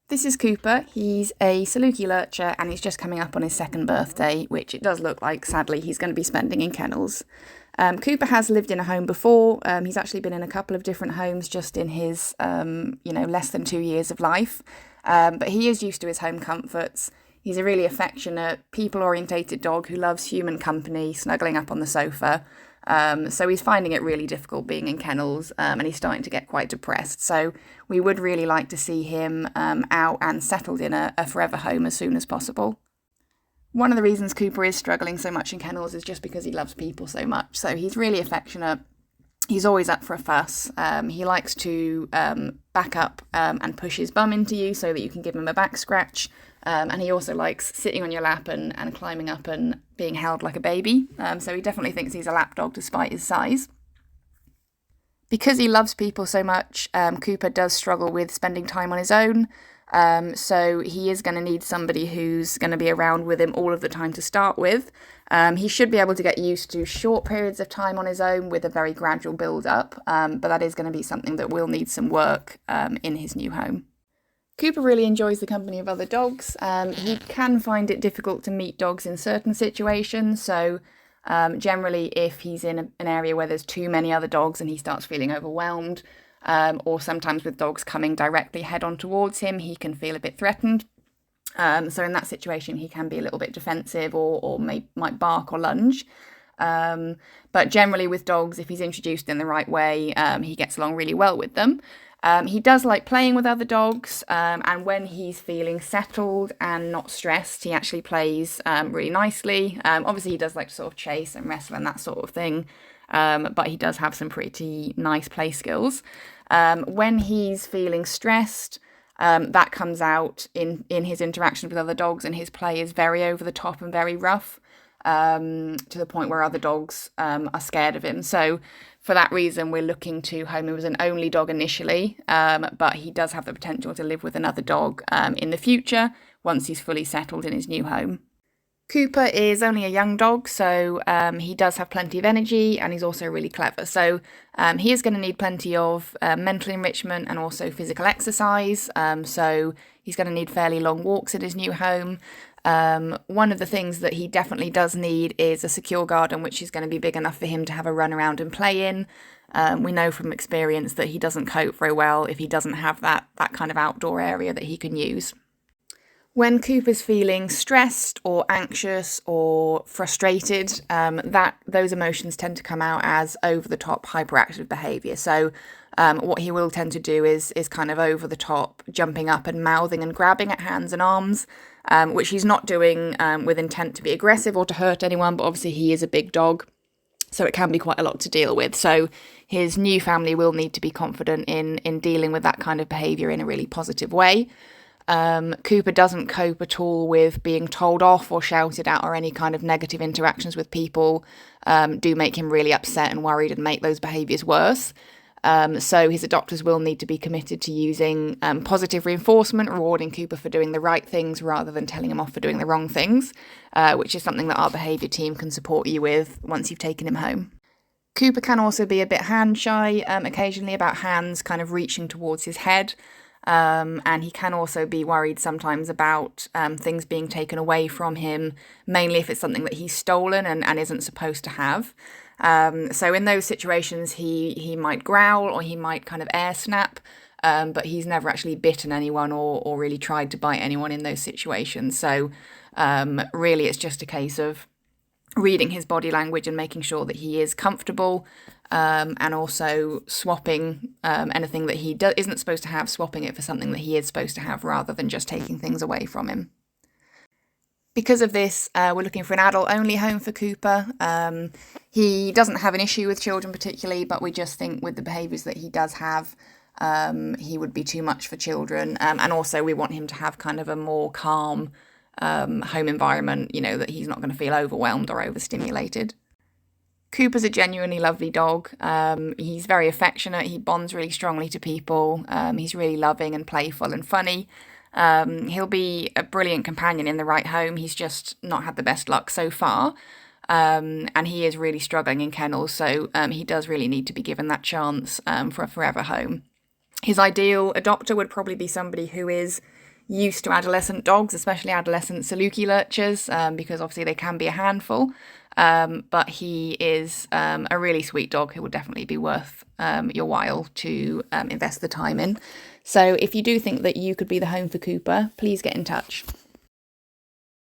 This is Cooper. He's a Saluki lurcher and he's just coming up on his second birthday, which it does look like, sadly, he's going to be spending in kennels. Cooper has lived in a home before. He's actually been in a couple of different homes just in his, less than 2 years of life. But he is used to his home comforts. He's a really affectionate, people-orientated dog who loves human company, snuggling up on the sofa. So he's finding it really difficult being in kennels, and he's starting to get quite depressed. So we would really like to see him out and settled in a forever home as soon as possible. One of the reasons Cooper is struggling so much in kennels is just because he loves people so much. So he's really affectionate. He's always up for a fuss. He likes to back up and push his bum into you so that you can give him a back scratch. And he also likes sitting on your lap and climbing up and being held like a baby. So he definitely thinks he's a lap dog despite his size. Because he loves people so much, Cooper does struggle with spending time on his own. So he is going to need somebody who's going to be around with him all of the time to start with. He should be able to get used to short periods of time on his own with a very gradual build-up, but that is going to be something that will need some work in his new home. Cooper really enjoys the company of other dogs. He can find it difficult to meet dogs in certain situations, so generally if he's in an area where there's too many other dogs and he starts feeling overwhelmed, or sometimes with dogs coming directly head-on towards him, he can feel a bit threatened. So in that situation, he can be a little bit defensive or might bark or lunge. But generally with dogs, if he's introduced in the right way, he gets along really well with them. He does like playing with other dogs, and when he's feeling settled and not stressed, he actually plays really nicely. Obviously, he does like to sort of chase and wrestle and that sort of thing, but he does have some pretty nice play skills. When he's feeling stressed, that comes out in his interactions with other dogs, and his play is very over the top and very rough, to the point where other dogs are scared of him. So for that reason, we're looking to home him as an only dog initially, but he does have the potential to live with another dog in the future once he's fully settled in his new home. Cooper is only a young dog, so he does have plenty of energy and he's also really clever. So he is going to need plenty of mental enrichment and also physical exercise. So he's going to need fairly long walks in his new home. One of the things that he definitely does need is a secure garden, which is going to be big enough for him to have a run around and play in. We know from experience that he doesn't cope very well if he doesn't have that kind of outdoor area that he can use. When Cooper's feeling stressed or anxious or frustrated, those emotions tend to come out as over-the-top hyperactive behaviour. So what he will tend to do is kind of over-the-top jumping up and mouthing and grabbing at hands and arms, which he's not doing with intent to be aggressive or to hurt anyone, but obviously he is a big dog, so it can be quite a lot to deal with. So his new family will need to be confident in dealing with that kind of behaviour in a really positive way. Cooper doesn't cope at all with being told off or shouted at, or any kind of negative interactions with people do make him really upset and worried and make those behaviours worse. So his adopters will need to be committed to using positive reinforcement, rewarding Cooper for doing the right things rather than telling him off for doing the wrong things, which is something that our behaviour team can support you with once you've taken him home. Cooper can also be a bit hand shy occasionally about hands kind of reaching towards his head. And he can also be worried sometimes about things being taken away from him, mainly if it's something that he's stolen and isn't supposed to have. So in those situations, he might growl or he might kind of air snap, but he's never actually bitten anyone or really tried to bite anyone in those situations. So really it's just a case of reading his body language and making sure that he is comfortable, and also swapping anything that he isn't supposed to have, swapping it for something that he is supposed to have rather than just taking things away from him. Because of this, we're looking for an adult-only home for Cooper. He doesn't have an issue with children particularly, but we just think with the behaviours that he does have, he would be too much for children. And also we want him to have kind of a more calm home environment, that he's not going to feel overwhelmed or overstimulated. Cooper's a genuinely lovely dog. He's very affectionate. He bonds really strongly to people. He's really loving and playful and funny. He'll be a brilliant companion in the right home. He's just not had the best luck so far. And he is really struggling in kennels, so he does really need to be given that chance for a forever home. His ideal adopter would probably be somebody who is used to adolescent dogs, especially adolescent Saluki lurchers, because obviously they can be a handful. But he is a really sweet dog who would definitely be worth your while to invest the time in. So if you do think that you could be the home for Cooper, please get in touch.